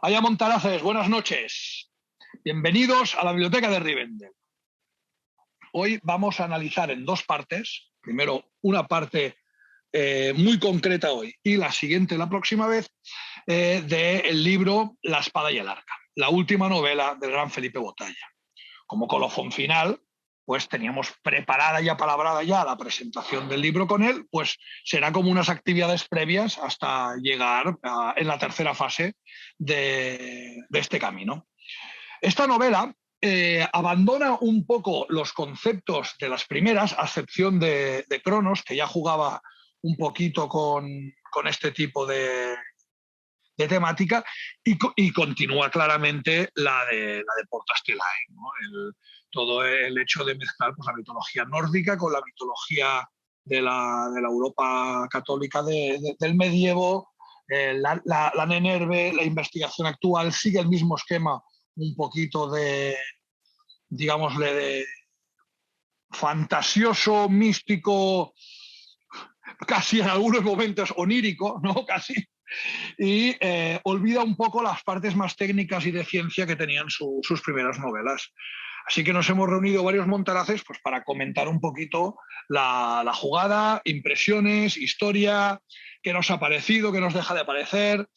Haya Montaraces, buenas noches. Bienvenidos a la Biblioteca de Rivendell. Hoy vamos a analizar en dos partes. Primero, una parte muy concreta hoy y la siguiente la próxima vez del libro La espada y el arca, la última novela del gran Felipe Botalla. Como colofón final, pues teníamos preparada y apalabrada ya la presentación del libro con él, pues será como unas actividades previas hasta llegar en la tercera fase de este camino. Esta novela abandona un poco los conceptos de las primeras, a excepción de Cronos, que ya jugaba un poquito con este tipo de temática, y continúa claramente la de Portas Telae, ¿no? Todo el hecho de mezclar pues, la mitología nórdica con la mitología de la Europa católica del medievo, la Nenerve, la investigación actual sigue el mismo esquema un poquito digámosle, de fantasioso, místico, casi en algunos momentos onírico, ¿no? Casi, y olvida un poco las partes más técnicas y de ciencia que tenían sus primeras novelas. Así que nos hemos reunido varios Montaraces pues, para comentar un poquito la jugada, impresiones, historia, qué nos ha parecido, qué nos deja de parecer.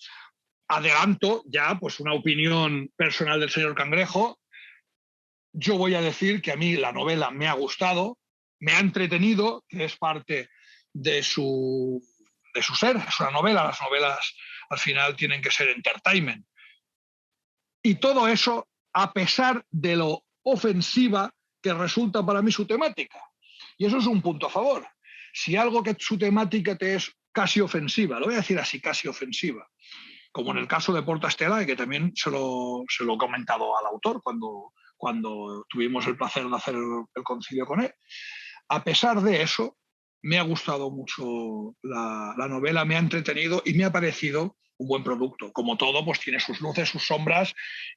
Adelanto ya pues, una opinión personal del señor Cangrejo. Yo voy a decir que a mí la novela me ha gustado, me ha entretenido, que es parte de su ser. Es una novela, las novelas al final tienen que ser entertainment. Y todo eso a pesar de lo ofensiva que resulta para mí su temática. Y eso es un punto a favor. Si algo que su temática te es casi ofensiva, lo voy a decir así, casi ofensiva, como en el caso de Portas Telae, que también se lo he comentado al autor cuando tuvimos el placer de hacer el concilio con él. A pesar de eso, me ha gustado mucho la novela, me ha entretenido y me ha parecido un buen producto. Como todo, pues tiene sus luces, sus sombras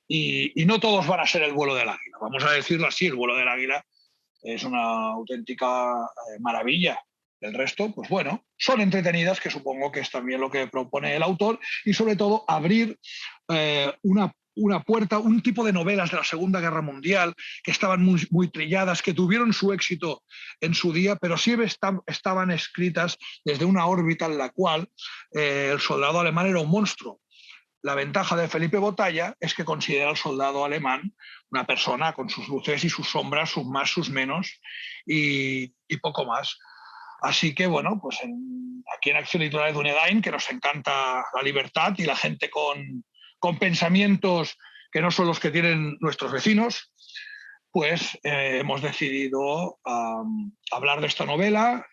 y no todos van a ser el vuelo del águila. Vamos a decirlo así, el vuelo del águila es una auténtica maravilla. El resto, pues bueno, son entretenidas, que supongo que es también lo que propone el autor, y sobre todo abrir una puerta, un tipo de novelas de la Segunda Guerra Mundial que estaban muy trilladas, que tuvieron su éxito en su día, pero siempre estaban escritas desde una órbita en la cual el soldado alemán era un monstruo. La ventaja de Felipe Botalla es que considera al soldado alemán una persona con sus luces y sus sombras, sus más, sus menos y poco más. Así que, bueno, pues aquí en Acción Editorial de Dunedain, que nos encanta la libertad y la gente con pensamientos que no son los que tienen nuestros vecinos, pues hemos decidido hablar de esta novela,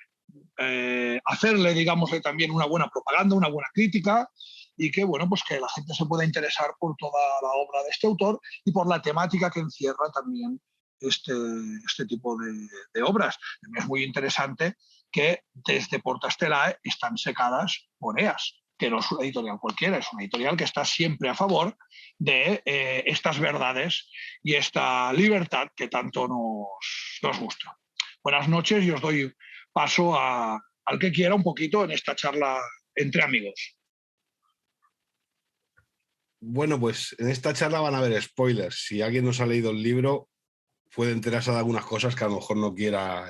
hacerle, digámosle, también una buena propaganda, una buena crítica, y que, bueno, pues que la gente se pueda interesar por toda la obra de este autor y por la temática que encierra también este tipo de obras. Es muy interesante que desde Portas Telae están secadas Boreas, que no es una editorial cualquiera, es una editorial que está siempre a favor de estas verdades y esta libertad que tanto nos gusta. Buenas noches y os doy paso al que quiera un poquito en esta charla entre amigos. Bueno, pues en esta charla van a haber spoilers. Si alguien nos ha leído el libro, puede enterarse de algunas cosas que a lo mejor no quiera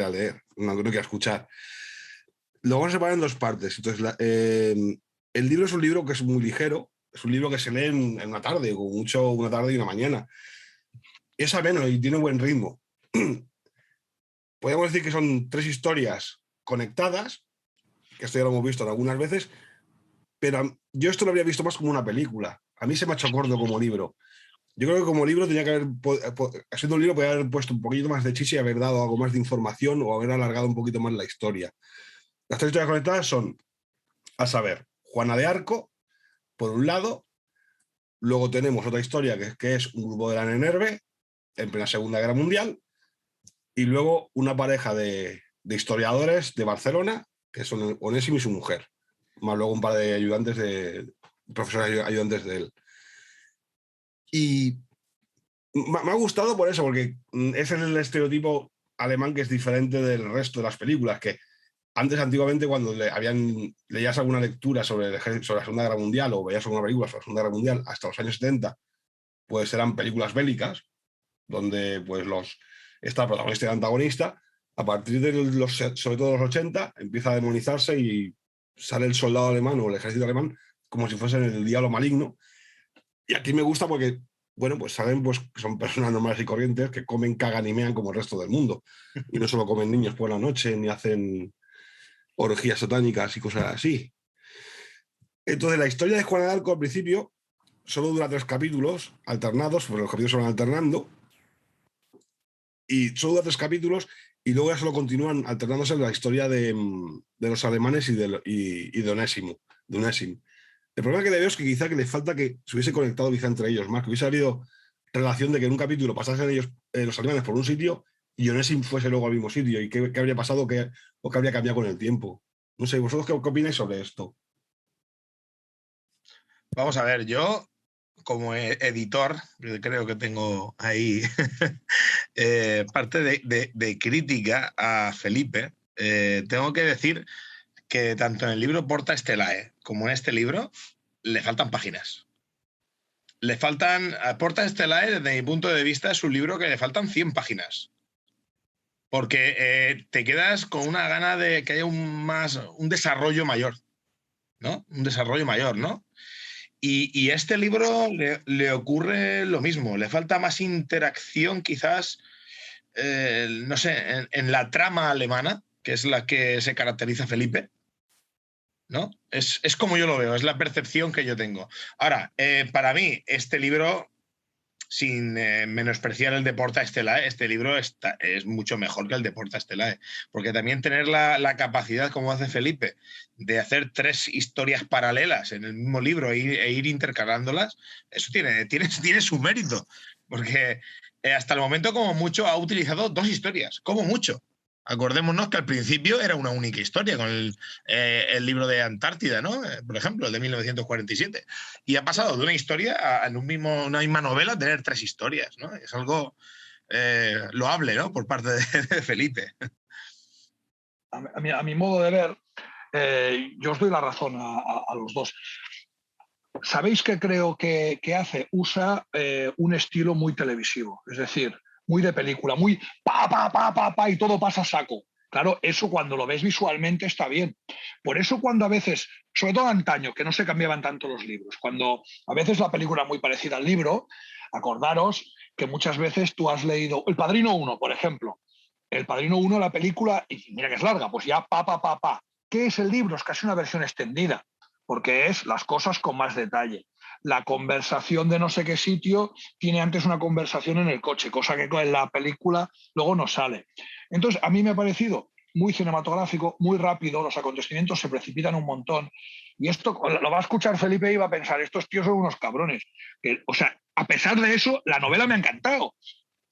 leer, no quiera escuchar. Lo vamos a separar en dos partes. Entonces, el libro es un libro que es muy ligero, es un libro que se lee en una tarde, como mucho una tarde y una mañana. Es ameno y tiene buen ritmo. Podríamos decir que son tres historias conectadas, que esto ya lo hemos visto algunas veces, pero yo esto lo había visto más como una película. A mí se me ha hecho corto como libro. Yo creo que como libro tenía que haber, siendo un libro, podría haber puesto un poquito más de chicha y haber dado algo más de información o haber alargado un poquito más la historia. Las tres historias conectadas son, a saber, Juana de Arco, por un lado, luego tenemos otra historia que es un grupo de la Nenerve en plena Segunda Guerra Mundial, y luego una pareja de historiadores de Barcelona, que son Onésimo y su mujer, más luego un par de profesores ayudantes de él. Y me ha gustado por eso, porque es el estereotipo alemán que es diferente del resto de las películas, que Antes, antiguamente, cuando leías alguna lectura sobre la Segunda Guerra Mundial o veías alguna película sobre la Segunda Guerra Mundial, hasta los años 70, pues eran películas bélicas, donde pues está el protagonista y el antagonista. A partir de sobre todo los 80, empieza a demonizarse y sale el soldado alemán o el ejército alemán como si fuesen el diablo maligno. Y aquí me gusta porque, bueno, pues saben pues, que son personas normales y corrientes que comen, cagan y mean como el resto del mundo. Y no solo comen niños por la noche, ni hacen orgías satánicas y cosas así. Entonces, la historia de Juana de Arco al principio solo dura 3 capítulos alternados, porque los capítulos se van alternando, y solo dura 3 capítulos, y luego ya solo continúan alternándose la historia de los alemanes y de Onésimo. El problema que le veo es que quizá que le falta que se hubiese conectado quizá entre ellos más, que hubiese habido relación de que en un capítulo pasasen ellos, los alemanes, por un sitio y Onésimo fuese luego al mismo sitio, y qué habría pasado o qué habría cambiado con el tiempo. No sé, ¿vosotros qué opináis sobre esto? Vamos a ver, yo como editor, creo que tengo ahí parte de crítica a Felipe. Tengo que decir que tanto en el libro Porta Stellae como en este libro le faltan páginas. Le faltan, a Porta Stellae, desde mi punto de vista, es un libro que le faltan 100 páginas. Porque te quedas con una gana de que haya un desarrollo mayor, ¿no? Un desarrollo mayor, ¿no? Y a este libro le ocurre lo mismo, le falta más interacción quizás, no sé, en la trama alemana, que es la que se caracteriza Felipe, ¿no? Es como yo lo veo, es la percepción que yo tengo. Ahora, para mí, este libro, sin menospreciar el de Porta Stellae, este libro es mucho mejor que el de Porta Stellae, porque también tener la capacidad, como hace Felipe, de hacer 3 historias paralelas en el mismo libro e ir intercalándolas, eso tiene su mérito, porque hasta el momento como mucho ha utilizado 2 historias, como mucho. Acordémonos que al principio era una única historia con el libro de Antártida, ¿no? Por ejemplo, el de 1947. Y ha pasado de una historia en una misma novela a tener 3 historias, ¿no? Es algo loable, ¿no? Por parte de Felipe. A mi modo de ver, yo os doy la razón a los dos. ¿Sabéis qué creo que hace? Usa un estilo muy televisivo, es decir, muy de película, muy pa, y todo pasa a saco. Claro, eso cuando lo ves visualmente está bien. Por eso cuando a veces, sobre todo antaño, que no se cambiaban tanto los libros, cuando a veces la película es muy parecida al libro, acordaros que muchas veces tú has leído El Padrino 1, por ejemplo. El Padrino 1, la película, y mira que es larga, pues ya pa. ¿Qué es el libro? Es casi una versión extendida, porque es las cosas con más detalle. La conversación de no sé qué sitio tiene antes una conversación en el coche, cosa que en la película luego no sale. Entonces, a mí me ha parecido muy cinematográfico, muy rápido, los acontecimientos se precipitan un montón. Y esto lo va a escuchar Felipe y va a pensar, estos tíos son unos cabrones. O sea, a pesar de eso, la novela me ha encantado.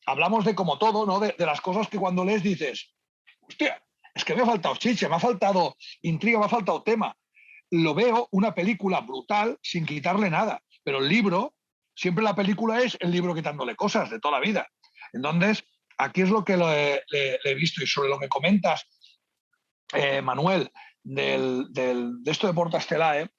Hablamos de como todo, ¿no? De las cosas que cuando lees dices, hostia, es que me ha faltado chiche, me ha faltado intriga, me ha faltado tema. Lo veo una película brutal sin quitarle nada, pero el libro, siempre la película es el libro quitándole cosas de toda la vida. Entonces, aquí es lo que le he visto. Y sobre lo que comentas, Manuel, de esto de Porta Stellae,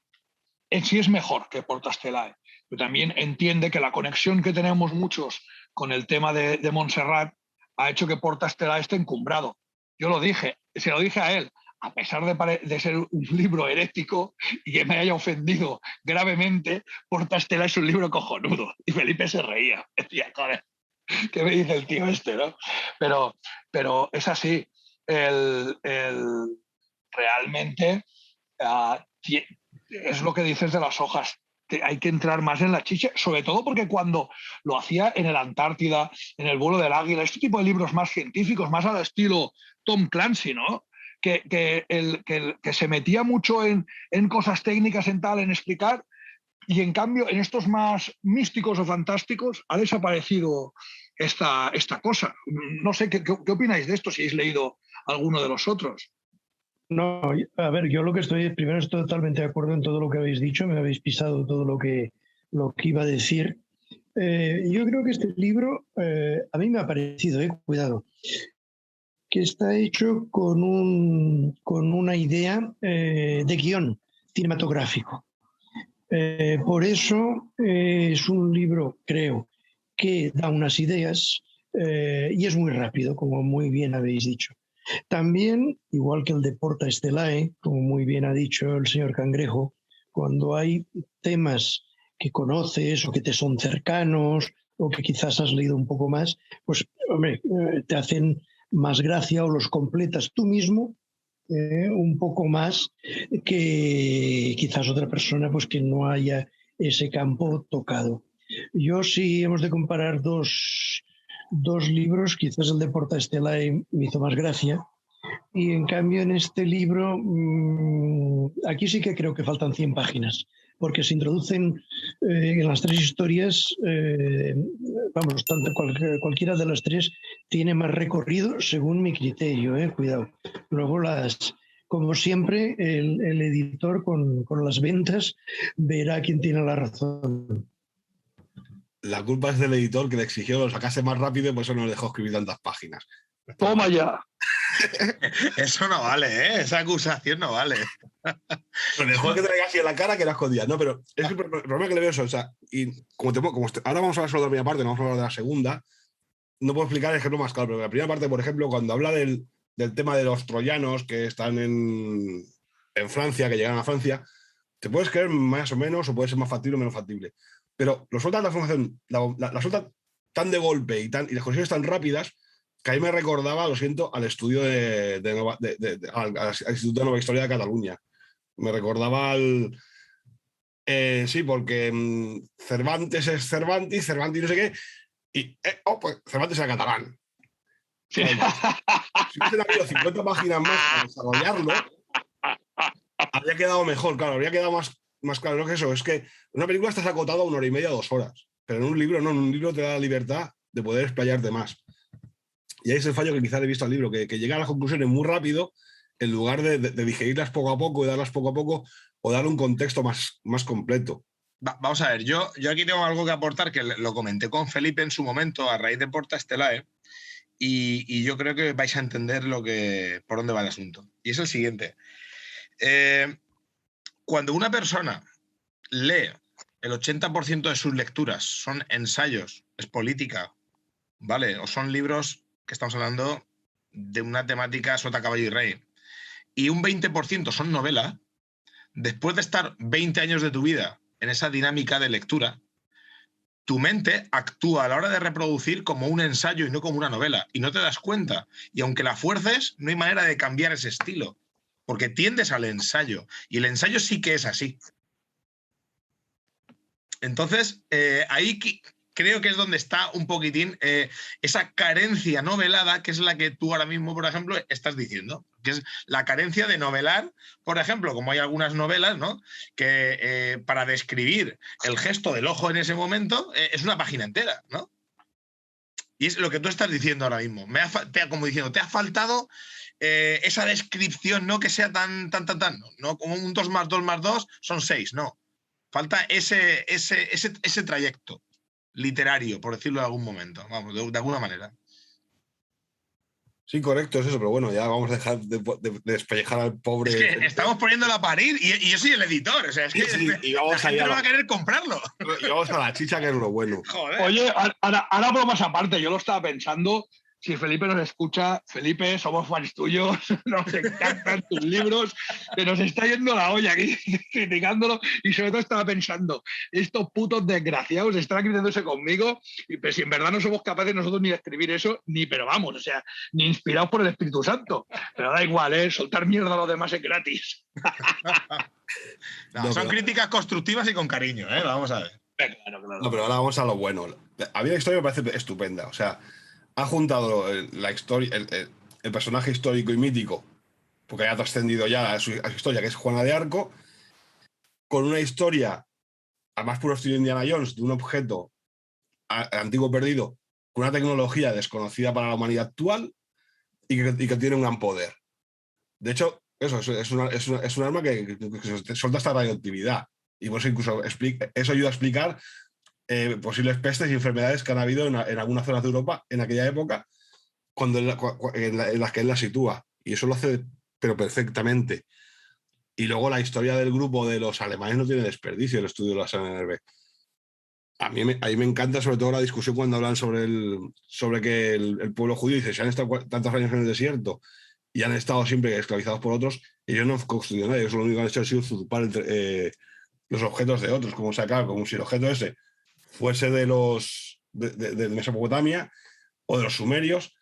en sí es mejor que Porta Stellae, pero también entiende que la conexión que tenemos muchos con el tema de Montserrat ha hecho que Porta Stellae esté encumbrado. Yo lo dije, se lo dije a él, a pesar de ser un libro herético y que me haya ofendido gravemente, Porta Stellae es un libro cojonudo. Y Felipe se reía. Decía, joder, ¿qué me dice el tío este, no? Pero es así. Realmente es lo que dices de las hojas. Hay que entrar más en la chicha, sobre todo porque cuando lo hacía en el Antártida, en el vuelo del águila, este tipo de libros más científicos, más al estilo Tom Clancy, ¿no? Que se metía mucho en cosas técnicas, en explicar, y en cambio en estos más místicos o fantásticos ha desaparecido esta cosa. No sé, ¿qué opináis de esto si habéis leído alguno de los otros? No, a ver, yo lo que primero estoy totalmente de acuerdo en todo lo que habéis dicho, me habéis pisado todo lo que iba a decir. Yo creo que este libro a mí me ha parecido, cuidado, que está hecho con una idea de guión cinematográfico. Por eso es un libro, creo, que da unas ideas y es muy rápido, como muy bien habéis dicho. También, igual que el de Porta Stellae, como muy bien ha dicho el señor Cangrejo, cuando hay temas que conoces o que te son cercanos o que quizás has leído un poco más, pues, hombre, te hacen más gracia o los completas tú mismo un poco más que quizás otra persona pues que no haya ese campo tocado. Yo sí hemos de comparar dos libros, quizás el de Porta Stellae me hizo más gracia, y en cambio en este libro, aquí sí que creo que faltan 100 páginas, porque se introducen en las tres historias, vamos, tanto cualquiera de las tres tiene más recorrido según mi criterio, cuidado. Luego como siempre, el editor con las ventas verá quién tiene la razón. La culpa es del editor que le exigió que lo sacase más rápido y por eso no le dejó escribir tantas páginas. Toma ya. Eso no vale, ¿eh? Esa acusación no vale. Pero dejó que te traiga así en la cara que la escondía. No, pero es que el problema que le veo es, o sea, y ahora vamos a hablar solo de la primera parte, no vamos a hablar de la segunda, no puedo explicar el ejemplo más claro, pero la primera parte, por ejemplo, cuando habla del tema de los troyanos que están en Francia, que llegan a Francia, te puedes creer más o menos, o puede ser más factible o menos factible. Pero lo sueltan la información, la sueltan tan de golpe y las conexiones tan rápidas que a mí me recordaba, lo siento, al estudio al Instituto de Nueva Historia de Cataluña. Me recordaba al... sí, porque Cervantes es Cervantes, Cervantes no sé qué, y pues Cervantes era catalán. Sí. Si hubiesen habido 50 páginas más para desarrollarlo, habría quedado mejor, claro, habría quedado más claro. No que eso, es que en una película estás acotado a 1 hora y media, 2 horas, pero en un libro no, en un libro te da la libertad de poder explayarte más. Y ahí es el fallo que quizás he visto al libro, que llega a las conclusiones muy rápido, en lugar de digerirlas poco a poco y darlas poco a poco, o dar un contexto más completo. Vamos a ver, yo aquí tengo algo que aportar, que lo comenté con Felipe en su momento a raíz de Porta Stellae, y yo creo que vais a entender por dónde va el asunto. Y es el siguiente. Cuando una persona lee el 80% de sus lecturas son ensayos, es política, ¿vale? O son libros que estamos hablando de una temática sota, caballo y rey, y un 20% son novela, después de estar 20 años de tu vida en esa dinámica de lectura, tu mente actúa a la hora de reproducir como un ensayo y no como una novela, y no te das cuenta. Y aunque la fuerces, no hay manera de cambiar ese estilo, porque tiendes al ensayo, y el ensayo sí que es así. Entonces, ahí creo que es donde está un poquitín esa carencia novelada, que es la que tú ahora mismo, por ejemplo, estás diciendo, que es la carencia de novelar, por ejemplo, como hay algunas novelas, ¿no?, que para describir el gesto del ojo en ese momento es una página entera, ¿no? Y es lo que tú estás diciendo ahora mismo. Como diciendo, te ha faltado esa descripción, no que sea tan, ¿no? Como un 2 más 2 más 2 son 6, no. Falta ese trayecto literario, por decirlo de algún momento, vamos, de alguna manera. Sí, correcto, es eso, pero bueno, ya vamos a dejar de despellejar al pobre... Es que estamos poniéndolo a parir y yo soy el editor, o sea, es que sí, y vamos la gente no va a querer comprarlo. Y vamos a la chicha, que es lo bueno. Joder. Oye, ahora bromas aparte, yo lo estaba pensando, si Felipe nos escucha, Felipe, somos fans tuyos, nos encantan tus libros, que nos está yendo la olla aquí criticándolo, y sobre todo estaba pensando, estos putos desgraciados están criticándose conmigo, y pues si en verdad no somos capaces nosotros ni de escribir eso, pero vamos, o sea, ni inspirados por el Espíritu Santo. Pero da igual, soltar mierda a los demás es gratis. Son críticas constructivas y con cariño, vamos a ver. Claro. No, pero ahora vamos a lo bueno. A mí la historia me parece estupenda, o sea, ha juntado la historia, el personaje histórico y mítico, porque ha trascendido ya a su historia, que es Juana de Arco, con una historia, a más puro estilo Indiana Jones, de un objeto antiguo perdido, con una tecnología desconocida para la humanidad actual y que tiene un gran poder. De hecho, eso es un arma que suelta esta radioactividad, y por eso incluso eso ayuda a explicar posibles pestes y enfermedades que han habido en algunas zonas de Europa en aquella época, cuando en las que él la sitúa. Y eso lo hace, pero perfectamente. Y luego la historia del grupo de los alemanes no tiene desperdicio, el estudio de la SNRB. A mí me encanta sobre todo la discusión cuando hablan sobre que el pueblo judío dice, se han estado tantos años en el desierto y han estado siempre esclavizados por otros, ellos no han construido nada, ellos lo único que han hecho ha sido usurpar los objetos de otros, como sacar, como si el objeto ese fuese de Mesopotamia o de los sumerios.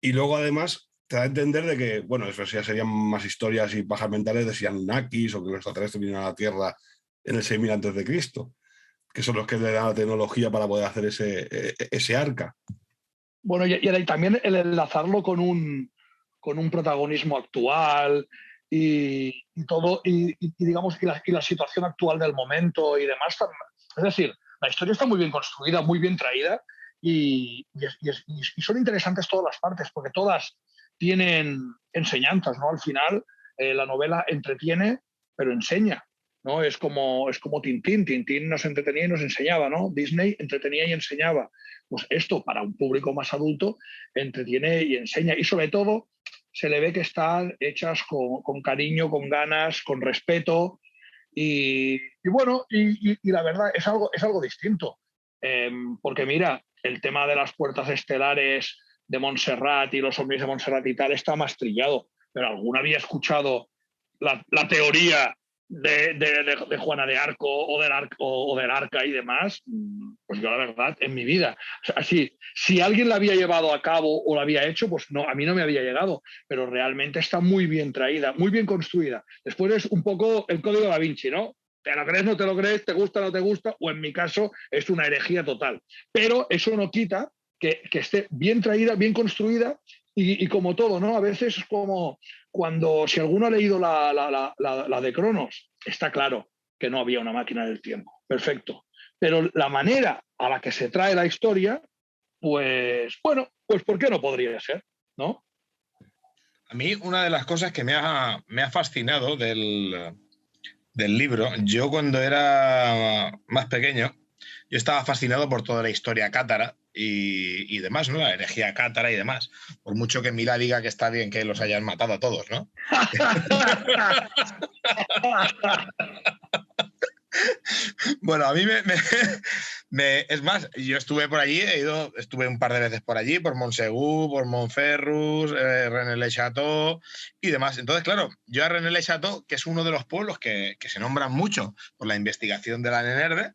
Y luego además te da a entender de que, bueno, eso ya serían más historias y pajas mentales de si Anunnakis o que los extraterrestres vinieron a la Tierra en el 6000 a.C., que son los que le dan la tecnología para poder hacer ese arca. Bueno, y también el enlazarlo con un protagonismo actual y todo, y digamos, y la situación actual del momento y demás. Es decir, la historia está muy bien construida, muy bien traída, y son interesantes todas las partes, porque todas tienen enseñanzas, ¿no? Al final, la novela entretiene, pero enseña, ¿no? Es como Tintín. Tintín nos entretenía y nos enseñaba, ¿no? Disney entretenía y enseñaba. Pues esto, para un público más adulto, entretiene y enseña. Y sobre todo, se le ve que están hechas con cariño, con ganas, con respeto. Y bueno, y la verdad, es algo distinto. Porque mira, el tema de las puertas estelares de Montserrat y los ovnis de Montserrat y tal está más trillado. Pero ¿alguno había escuchado la teoría de Juana de Arco o del Arca y demás? Pues yo la verdad, en mi vida. O sea, si alguien la había llevado a cabo o la había hecho, pues no, a mí no me había llegado. Pero realmente está muy bien traída, muy bien construida. Después es un poco el código Da Vinci, ¿no? ¿Te lo crees, no te lo crees? ¿Te gusta, no te gusta? O en mi caso es una herejía total. Pero eso no quita que esté bien traída, bien construida y como todo, ¿no? A veces es como cuando, si alguno ha leído la de Cronos, está claro que no había una máquina del tiempo. Perfecto. Pero la manera a la que se trae la historia, pues bueno, pues ¿por qué no podría ser? ¿No? A mí una de las cosas que me ha fascinado del libro, yo cuando era más pequeño, yo estaba fascinado por toda la historia cátara y demás, ¿no? La herejía cátara y demás. Por mucho que Mila diga que está bien que los hayan matado a todos, ¿no? Bueno, a mí es más, yo estuve por allí, estuve un par de veces por allí, por Montsegur, por Montferrus, René-le-Château y demás. Entonces, claro, yo a René-le-Château, que es uno de los pueblos que se nombran mucho por la investigación de la NNERV,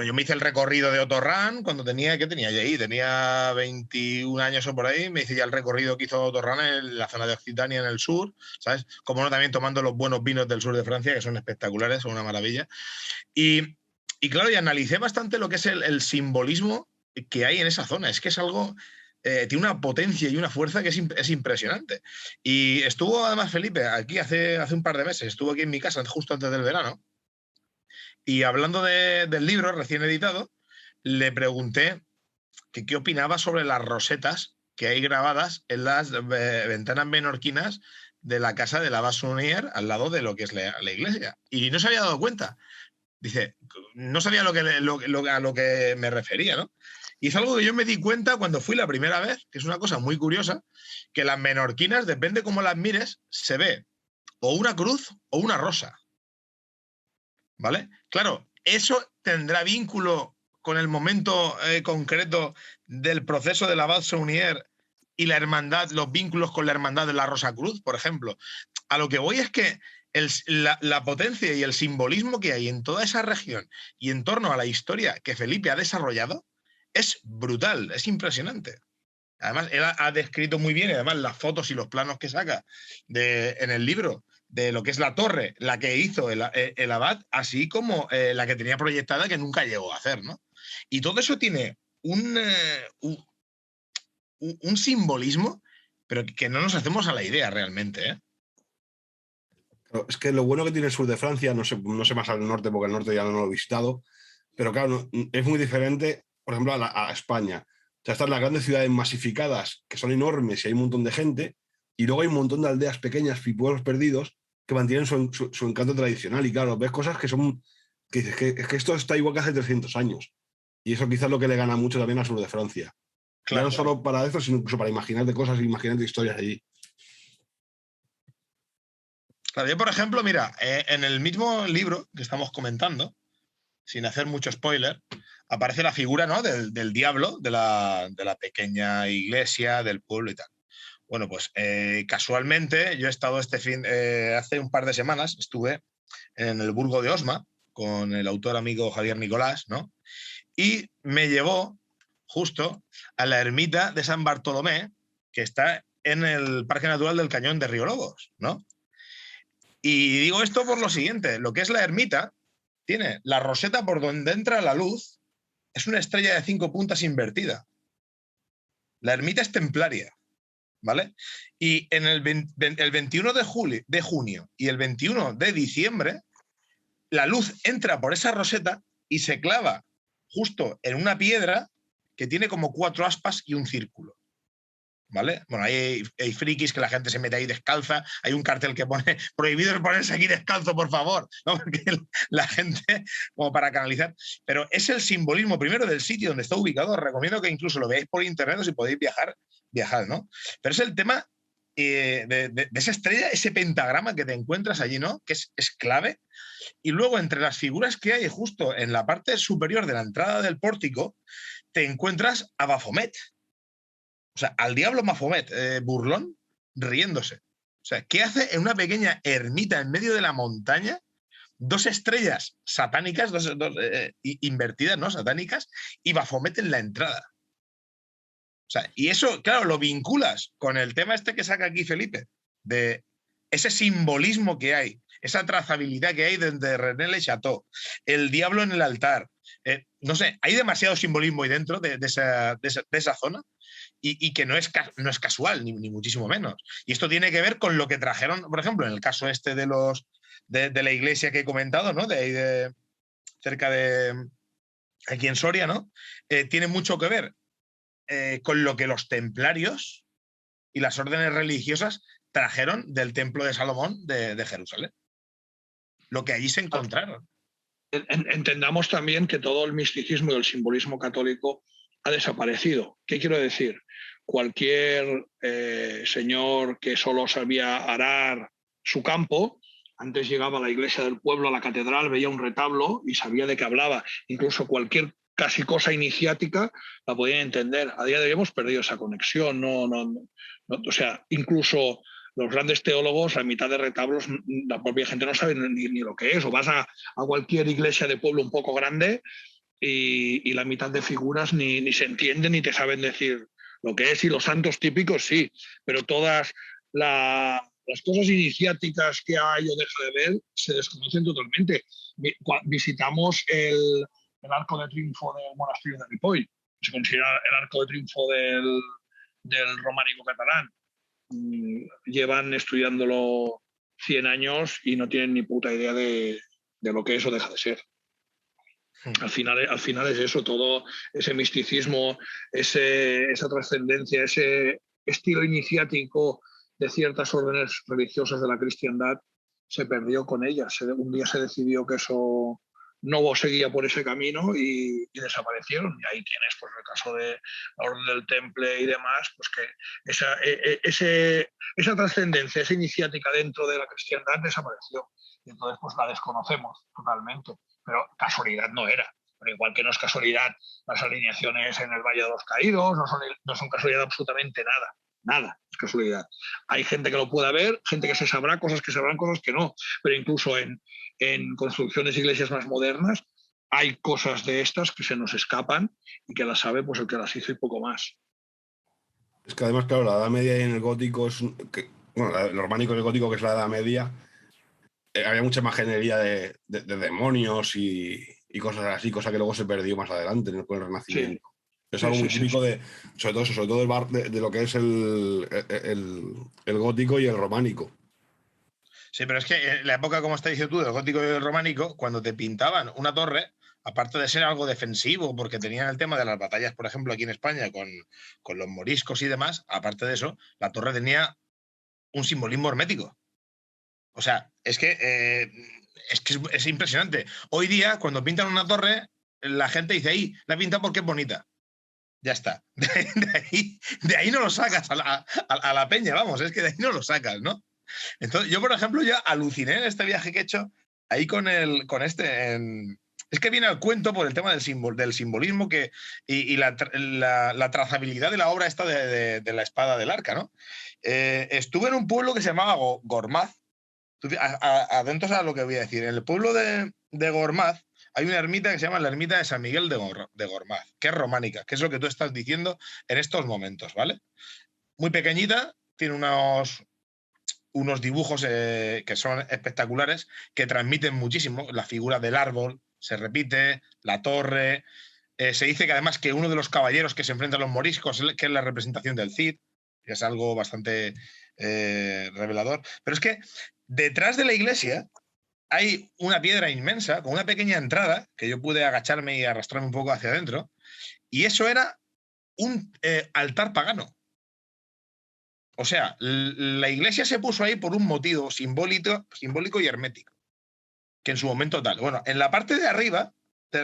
yo me hice el recorrido de Otorrán cuando ¿qué tenía yo ahí? Tenía 21 años o por ahí, me hice ya el recorrido que hizo Otorrán en la zona de Occitania, en el sur, ¿sabes? Como no, también tomando los buenos vinos del sur de Francia, que son espectaculares, son una maravilla. Y claro, y analicé bastante lo que es el simbolismo que hay en esa zona. Es que es algo, tiene una potencia y una fuerza que es impresionante. Y estuvo además Felipe aquí hace un par de meses, estuvo aquí en mi casa justo antes del verano. Y hablando del libro recién editado, le pregunté que qué opinaba sobre las rosetas que hay grabadas en las ventanas menorquinas de la casa de la Basunier al lado de lo que es la iglesia. Y no se había dado cuenta. Dice, no sabía a lo que me refería, ¿no? Y es algo que yo me di cuenta cuando fui la primera vez, que es una cosa muy curiosa, que las menorquinas, depende cómo las mires, se ve o una cruz o una rosa. ¿Vale? Claro, eso tendrá vínculo con el momento concreto del proceso de la Basunier y la hermandad, los vínculos con la hermandad de la Rosa Cruz, por ejemplo. A lo que voy es que la potencia y el simbolismo que hay en toda esa región y en torno a la historia que Felipe ha desarrollado es brutal, es impresionante. Además, él ha descrito muy bien, y además las fotos y los planos que saca en el libro de lo que es la torre, la que hizo el abad, así como la que tenía proyectada que nunca llegó a hacer, ¿no? Y todo eso tiene un simbolismo, pero que no nos hacemos a la idea realmente, ¿eh? Es que lo bueno que tiene el sur de Francia, no sé más al norte, porque el norte ya no lo he visitado, pero claro, es muy diferente, por ejemplo, a España. O sea, están las grandes ciudades masificadas, que son enormes y hay un montón de gente, y luego hay un montón de aldeas pequeñas y pueblos perdidos que mantienen su encanto tradicional. Y claro, ves cosas que dices que esto está igual que hace 300 años. Y eso quizás es lo que le gana mucho también al sur de Francia. Ya no solo para eso, sino incluso para imaginarte cosas, imaginarte historias allí. Claro, yo, por ejemplo, mira, en el mismo libro que estamos comentando, sin hacer mucho spoiler, aparece la figura, ¿no?, del diablo, de la pequeña iglesia, del pueblo y tal. Bueno, pues casualmente yo he estado hace un par de semanas, estuve en el Burgo de Osma con el autor amigo Javier Nicolás, ¿no? Y me llevó justo a la ermita de San Bartolomé, que está en el Parque Natural del Cañón de Río Lobos, ¿no? Y digo esto por lo siguiente, lo que es la ermita tiene la roseta por donde entra la luz, es una estrella de 5 puntas invertida. La ermita es templaria, ¿vale? Y en el 21 de junio y el 21 de diciembre, la luz entra por esa roseta y se clava justo en una piedra que tiene como 4 aspas y un círculo, ¿vale? Bueno, hay frikis que la gente se mete ahí descalza, hay un cartel que pone prohibido ponerse aquí descalzo, por favor, ¿no? Porque la gente, como para canalizar, pero es el simbolismo primero del sitio donde está ubicado. Os recomiendo que incluso lo veáis por internet, o si podéis viajar, ¿no? Pero es el tema de esa estrella, ese pentagrama que te encuentras allí, ¿no? Que es clave. Y luego, entre las figuras que hay justo en la parte superior de la entrada del pórtico, te encuentras a Baphomet. O sea, al diablo Baphomet, burlón, riéndose. O sea, ¿qué hace en una pequeña ermita en medio de la montaña? 2 estrellas satánicas, invertidas, ¿no? Satánicas, y Baphomet en la entrada. O sea, y eso, claro, lo vinculas con el tema este que saca aquí Felipe, de ese simbolismo que hay, esa trazabilidad que hay desde René Le Chateau, el diablo en el altar. No sé, hay demasiado simbolismo ahí dentro de esa zona y que no es casual, ni muchísimo menos. Y esto tiene que ver con lo que trajeron, por ejemplo, en el caso este de la iglesia que he comentado, ¿no? De ahí cerca de aquí en Soria, ¿no? Tiene mucho que ver con lo que los templarios y las órdenes religiosas trajeron del templo de Salomón de Jerusalén. Lo que allí se encontraron. Entendamos también que todo el misticismo y el simbolismo católico ha desaparecido. ¿Qué quiero decir? Cualquier señor que solo sabía arar su campo, antes llegaba a la iglesia del pueblo, a la catedral, veía un retablo y sabía de qué hablaba. Incluso cualquier casi cosa iniciática la podían entender. A día de hoy hemos perdido esa conexión. O sea, incluso los grandes teólogos, la mitad de retablos, la propia gente no sabe ni lo que es. O vas a cualquier iglesia de pueblo un poco grande y la mitad de figuras ni se entienden ni te saben decir lo que es. Y los santos típicos sí, pero todas las cosas iniciáticas que hay o deja de ver se desconocen totalmente. Visitamos el Arco de Triunfo del monasterio de Ripoll. Se considera el Arco de Triunfo del románico catalán. Llevan estudiándolo 100 años y no tienen ni puta idea de lo que eso deja de ser. Al final es eso, todo ese misticismo, esa trascendencia, ese estilo iniciático de ciertas órdenes religiosas de la cristiandad se perdió con ellas. Un día se decidió que eso no seguía por ese camino y desaparecieron. Y ahí tienes pues, el caso de la Orden del Temple y demás, pues que esa trascendencia, esa iniciática dentro de la cristiandad desapareció. Y entonces pues la desconocemos totalmente. Pero casualidad no era. Pero igual que no es casualidad las alineaciones en el Valle de los Caídos, no son casualidad absolutamente nada. Nada, es casualidad. Hay gente que lo pueda ver, gente que se sabrá, cosas que no. Pero incluso en construcciones de iglesias más modernas hay cosas de estas que se nos escapan y que las sabe pues el que las hizo y poco más. Es que además, claro, la Edad Media y en el gótico bueno, el románico y el gótico, que es la Edad Media, había mucha imaginería de demonios y cosas así, cosa que luego se perdió más adelante con el Renacimiento. Sí. Es algo muy típico sobre todo de lo que es el gótico y el románico. Sí, pero es que en la época, como estás diciendo tú, del gótico y el románico, cuando te pintaban una torre, aparte de ser algo defensivo, porque tenían el tema de las batallas, por ejemplo, aquí en España, con los moriscos y demás, aparte de eso, la torre tenía un simbolismo hermético. O sea, es que es impresionante. Hoy día, cuando pintan una torre, la gente dice, ahí, la pintan porque es bonita. Ya está. De ahí no lo sacas a la peña, vamos, es que de ahí no lo sacas, ¿no? Entonces, yo, por ejemplo, ya aluciné en este viaje que he hecho ahí con este. Es que viene al cuento por el tema del simbolismo y la trazabilidad de la obra esta de la espada del arca, ¿no? Estuve en un pueblo que se llamaba Gormaz. Atentos a lo que voy a decir. En el pueblo de Gormaz hay una ermita que se llama la ermita de San Miguel de Gormaz, que es románica, que es lo que tú estás diciendo en estos momentos, ¿vale? Muy pequeñita, tiene unos dibujos que son espectaculares, que transmiten muchísimo. La figura del árbol se repite, la torre. Se dice que además que uno de los caballeros que se enfrenta a los moriscos, que es la representación del Cid, que es algo bastante revelador. Pero es que detrás de la iglesia hay una piedra inmensa con una pequeña entrada que yo pude agacharme y arrastrarme un poco hacia adentro, y eso era un altar pagano. O sea, la iglesia se puso ahí por un motivo simbólico y hermético, que en su momento tal. Bueno, en la parte de arriba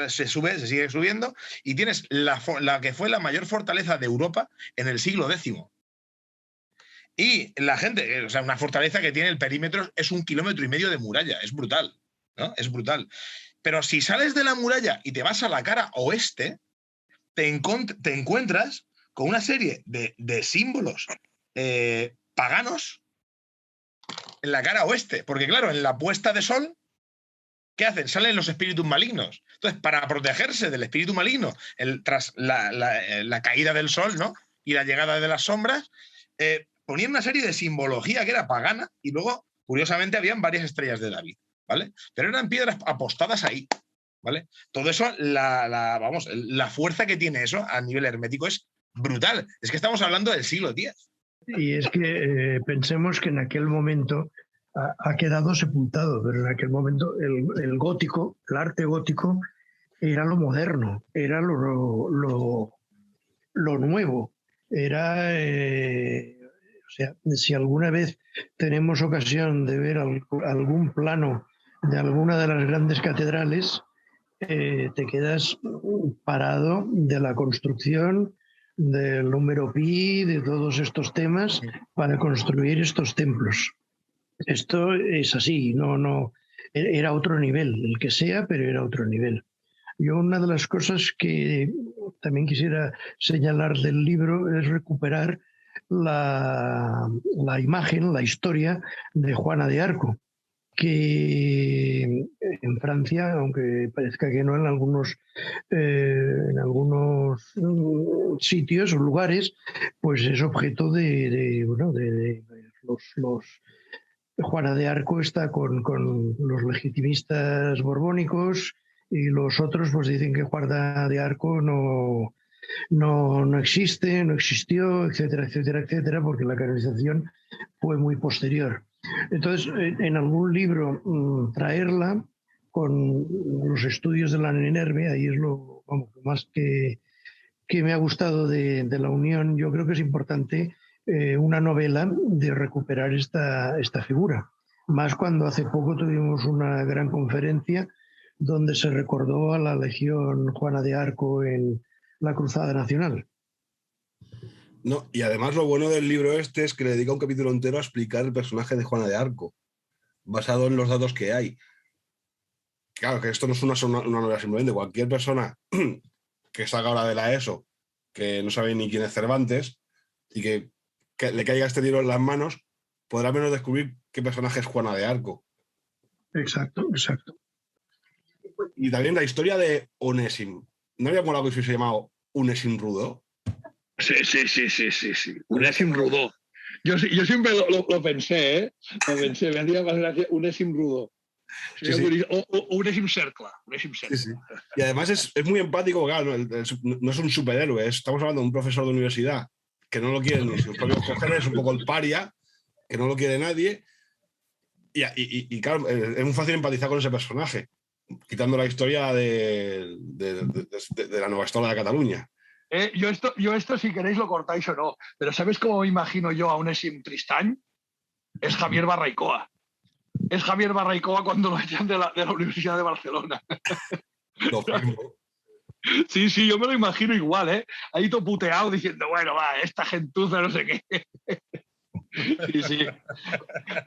se sigue subiendo, y tienes la que fue la mayor fortaleza de Europa en el siglo X. Y la gente, o sea, una fortaleza que tiene el perímetro, es 1,5 kilómetros de muralla, es brutal, ¿no? Es brutal. Pero si sales de la muralla y te vas a la cara oeste, te encuentras con una serie de símbolos paganos en la cara oeste. Porque claro, en la puesta de sol, ¿qué hacen? Salen los espíritus malignos. Entonces, para protegerse del espíritu maligno tras la caída del sol, ¿no?, y la llegada de las sombras, ponían una serie de simbología que era pagana, y luego, curiosamente, habían varias estrellas de David, ¿vale? Pero eran piedras apostadas ahí, ¿vale? Todo eso, la fuerza que tiene eso a nivel hermético es brutal. Es que estamos hablando del siglo X. Y es que pensemos que en aquel momento ha quedado sepultado, pero en aquel momento el gótico, el arte gótico, era lo moderno, era lo nuevo. Era, o sea, si alguna vez tenemos ocasión de ver algún plano de alguna de las grandes catedrales, te quedas parado de la construcción, del número pi, de todos estos temas para construir estos templos. Esto es así, no, era otro nivel, el que sea, pero era otro nivel. Yo, una de las cosas que también quisiera señalar del libro es recuperar la imagen, la historia de Juana de Arco, que en Francia, aunque parezca que no, en algunos sitios o lugares, pues es objeto de los Juana de Arco está con los legitimistas borbónicos, y los otros pues dicen que Juana de Arco no existe, no existió, etcétera, etcétera, etcétera, porque la canonización fue muy posterior. Entonces, en algún libro traerla con los estudios de la Nenerve, ahí es lo más que me ha gustado de la unión. Yo creo que es importante una novela de recuperar esta figura, más cuando hace poco tuvimos una gran conferencia donde se recordó a la Legión Juana de Arco en la Cruzada Nacional. No, y además lo bueno del libro este es que le dedica un capítulo entero a explicar el personaje de Juana de Arco, basado en los datos que hay. Claro, que esto no es una novela simplemente. Cualquier persona que salga ahora de la ESO, que no sabe ni quién es Cervantes, y que le caiga este libro en las manos, podrá menos descubrir qué personaje es Juana de Arco. Exacto, exacto. Y también la historia de Onésimo. ¿No había molado que se hubiese llamado Onésimo Rudó? Sí. Onésimo Rudó. Yo siempre lo pensé, ¿eh? Lo pensé, me hacía más gracia Onésimo Rudó. Sí. O Onésimo Cercle. Sí. Y además es muy empático, claro, no es un superhéroe, estamos hablando de un profesor de universidad que no lo quieren ni sus propios cojones, es un poco el paria, que no lo quiere nadie. Y claro, es muy fácil empatizar con ese personaje, quitando la historia de la Nueva Historia de Cataluña. Yo esto, si queréis, lo cortáis o no, pero ¿sabes cómo me imagino yo a Onésimo Tristany? Es Javier Barraicoa. Es Javier Barraicoa cuando lo echan de la Universidad de Barcelona. Lo mismo. Sí, sí, yo me lo imagino igual, ¿eh? Ahí todo puteado diciendo, bueno, va, esta gentuza no sé qué. Sí, sí.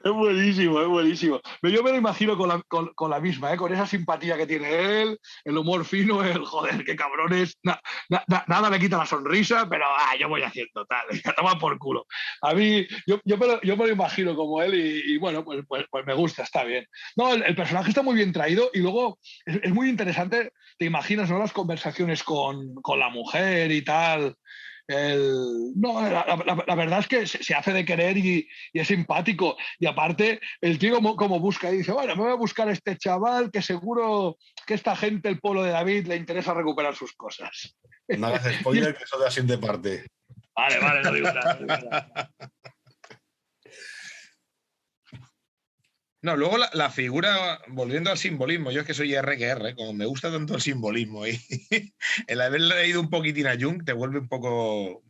Es buenísimo, es buenísimo. Pero yo me lo imagino con la misma, ¿eh? Con esa simpatía que tiene él, el humor fino, el joder, qué cabrones. Nada le quita la sonrisa, pero yo voy haciendo tal, ya toma por culo. A mí, yo me lo imagino como él y bueno, pues me gusta, está bien. No, el personaje está muy bien traído y luego es muy interesante, te imaginas, ¿no? Las conversaciones con la mujer y tal. No, la verdad es que se hace de querer y es simpático. Y aparte, el tío como busca y dice, bueno, me voy a buscar a este chaval que seguro que esta gente, el pueblo de David, le interesa recuperar sus cosas. No hagas spoiler, que eso de la siguiente parte. Vale, no digo nada. No digo nada. No, luego la figura, volviendo al simbolismo, yo es que soy R, como me gusta tanto el simbolismo y el haber leído un poquitín a Jung te vuelve un poco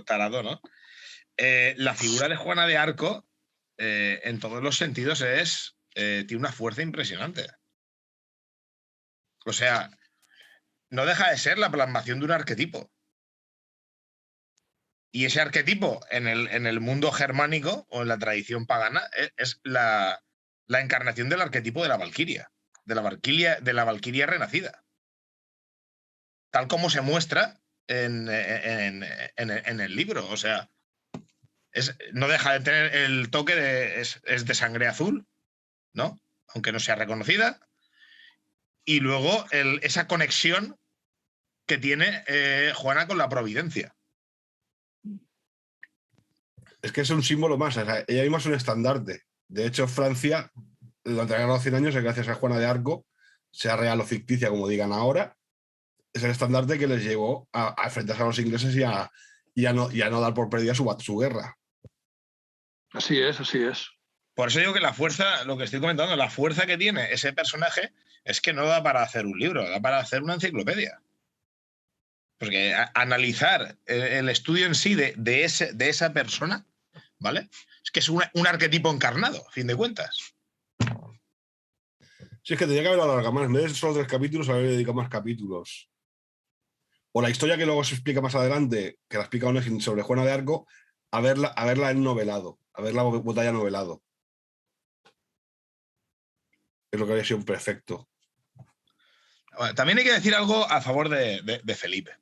tarado, ¿no? La figura de Juana de Arco, en todos los sentidos, tiene una fuerza impresionante. O sea, no deja de ser la plasmación de un arquetipo. Y ese arquetipo en el mundo germánico o en la tradición pagana es la encarnación del arquetipo de la valquiria, de la valquiria renacida. Tal como se muestra en el libro. O sea, no deja de tener el toque es de sangre azul, ¿no? Aunque no sea reconocida. Y luego esa conexión que tiene Juana con la providencia. Es que es un símbolo más, o sea, ella misma es un estandarte. De hecho, Francia, durante la guerra de los 100 años, gracias a Juana de Arco, sea real o ficticia, como digan ahora, es el estandarte que les llevó a enfrentarse a los ingleses y a no dar por perdida su guerra. Así es, así es. Por eso digo que la fuerza, lo que estoy comentando, la fuerza que tiene ese personaje es que no da para hacer un libro, da para hacer una enciclopedia. Porque analizar el estudio en sí de esa persona, ¿vale? Es que es un arquetipo encarnado, a fin de cuentas. Sí, es que tenía que haber alargado más. En vez de solo 3 capítulos, haber dedicado más capítulos. O la historia que luego se explica más adelante, que la explica Onegin sobre Juana de Arco, a verla en novelado, a ver la batalla novelado. Es lo que había sido perfecto. Bueno, también hay que decir algo a favor de Felipe.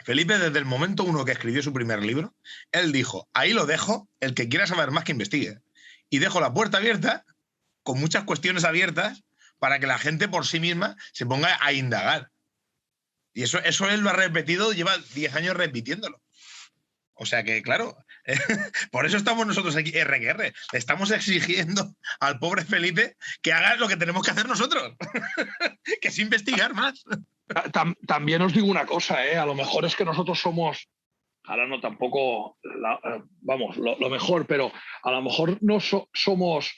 Felipe, desde el momento 1 que escribió su primer libro, él dijo, ahí lo dejo, el que quiera saber más que investigue. Y dejo la puerta abierta, con muchas cuestiones abiertas, para que la gente por sí misma se ponga a indagar. Y eso él lo ha repetido, lleva 10 años repitiéndolo. O sea que, claro, por eso estamos nosotros aquí, RQR. Le estamos exigiendo al pobre Felipe que haga lo que tenemos que hacer nosotros, que es investigar más. También os digo una cosa, a lo mejor es que nosotros somos, ahora no tampoco, lo mejor, pero a lo mejor no somos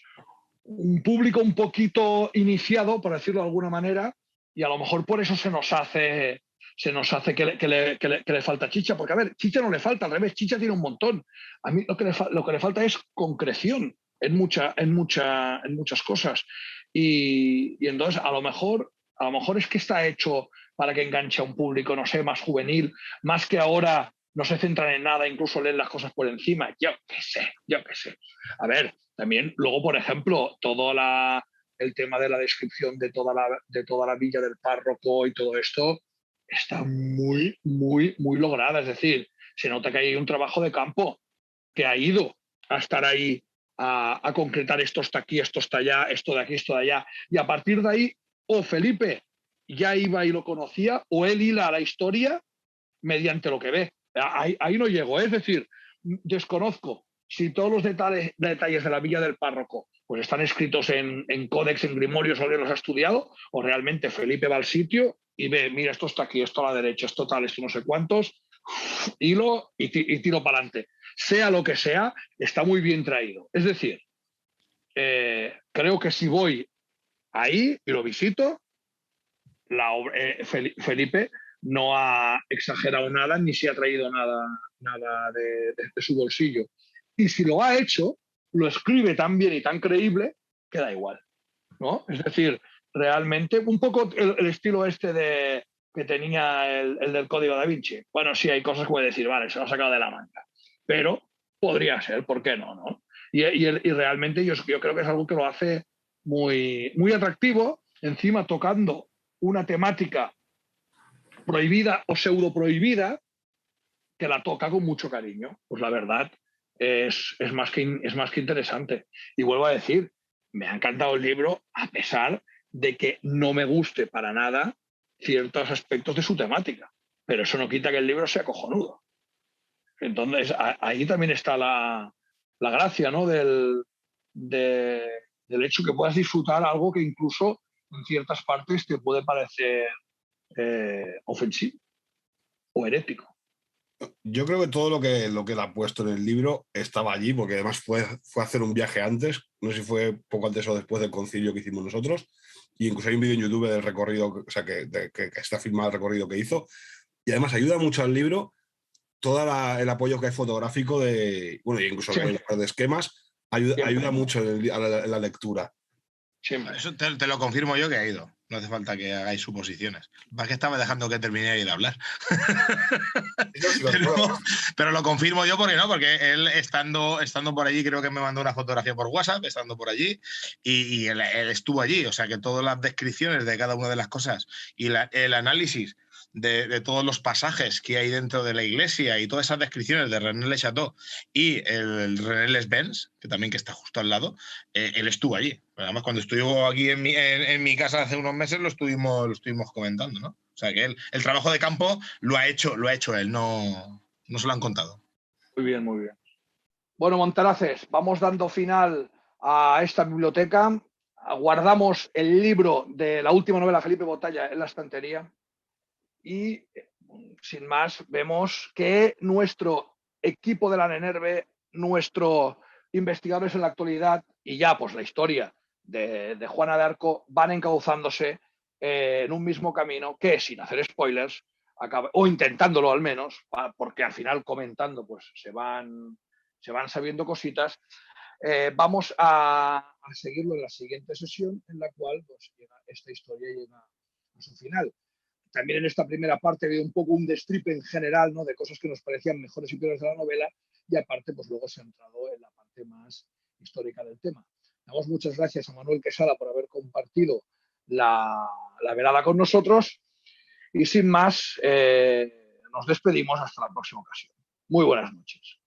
un público un poquito iniciado, por decirlo de alguna manera, y a lo mejor por eso se nos hace que le falta chicha, porque a ver, chicha no le falta, al revés, chicha tiene un montón. A mí lo que le falta es concreción en muchas cosas. Y entonces a lo mejor es que está hecho para que enganche a un público, no sé, más juvenil, más que ahora no se centran en nada, incluso leen las cosas por encima. Yo qué sé. A ver, también luego, por ejemplo, el tema de la descripción de toda la villa del párroco y todo esto está muy, muy, muy lograda. Es decir, se nota que hay un trabajo de campo que ha ido a estar ahí a concretar esto está aquí, esto está allá, esto de aquí, esto de allá. Y a partir de ahí, o Felipe ya iba y lo conocía, o él hila a la historia mediante lo que ve. Ahí no llego. Es decir, desconozco si todos los detalles de la villa del párroco pues están escritos en códex, en grimorios, o alguien los ha estudiado, o realmente Felipe va al sitio y ve, mira, esto está aquí, esto a la derecha, esto tal, esto no sé cuántos, hilo y tiro para adelante. Sea lo que sea, está muy bien traído. Es decir, creo que si voy ahí y lo visito, Felipe no ha exagerado nada ni se ha traído nada de su bolsillo. Y si lo ha hecho, lo escribe tan bien y tan creíble que da igual, ¿no? Es decir, realmente un poco el estilo este de que tenía el del Código Da Vinci. Bueno, sí, hay cosas que puede decir, vale, se lo ha sacado de la manga. Pero podría ser, ¿por qué no? ¿No? Y realmente yo creo que es algo que lo hace muy, muy atractivo, encima tocando una temática prohibida o pseudo prohibida, que la toca con mucho cariño. Pues la verdad es más que interesante. Y vuelvo a decir, me ha encantado el libro a pesar de que no me guste para nada ciertos aspectos de su temática. Pero eso no quita que el libro sea cojonudo. Entonces, ahí también está la gracia, ¿no? del hecho que puedas disfrutar algo que incluso en ciertas partes te puede parecer ofensivo o herético. Yo creo que todo lo que él ha puesto en el libro estaba allí, porque además fue a hacer un viaje antes, no sé si fue poco antes o después del concilio que hicimos nosotros, y incluso hay un vídeo en YouTube del recorrido, o sea, que está filmado el recorrido que hizo, y además ayuda mucho al libro todo el apoyo que hay fotográfico bueno, incluso de esquemas, ayuda mucho en la lectura. Siempre. Eso te lo confirmo yo que ha ido. No hace falta que hagáis suposiciones. ¿Para qué estaba dejando que terminara de hablar? pero lo confirmo yo porque no, porque él estando por allí, creo que me mandó una fotografía por WhatsApp, estando por allí, y él estuvo allí. O sea que todas las descripciones de cada una de las cosas y el análisis de todos los pasajes que hay dentro de la iglesia y todas esas descripciones de René Le Chateau y el René Les Benz, que también que está justo al lado, él estuvo allí. Además, cuando estuvo aquí en mi casa hace unos meses lo estuvimos comentando, ¿no? O sea que el trabajo de campo lo ha hecho él, no se lo han contado. Muy bien, muy bien. Bueno, Montaraces, vamos dando final a esta biblioteca. Guardamos el libro de la última novela de Felipe Botalla en la estantería y, sin más, vemos que nuestro equipo de la NENERVE, nuestros investigadores en la actualidad y ya pues la historia de Juana de Arco van encauzándose en un mismo camino que, sin hacer spoilers, o intentándolo al menos, porque al final comentando pues se van sabiendo cositas. Vamos a seguirlo en la siguiente sesión, en la cual pues, esta historia llega a su final. También en esta primera parte había un poco un destripe en general, ¿no? De cosas que nos parecían mejores y peores de la novela, y aparte pues luego se ha entrado en la parte más histórica del tema. Damos muchas gracias a Manuel Quesada por haber compartido la velada con nosotros y sin más nos despedimos hasta la próxima ocasión. Muy buenas noches.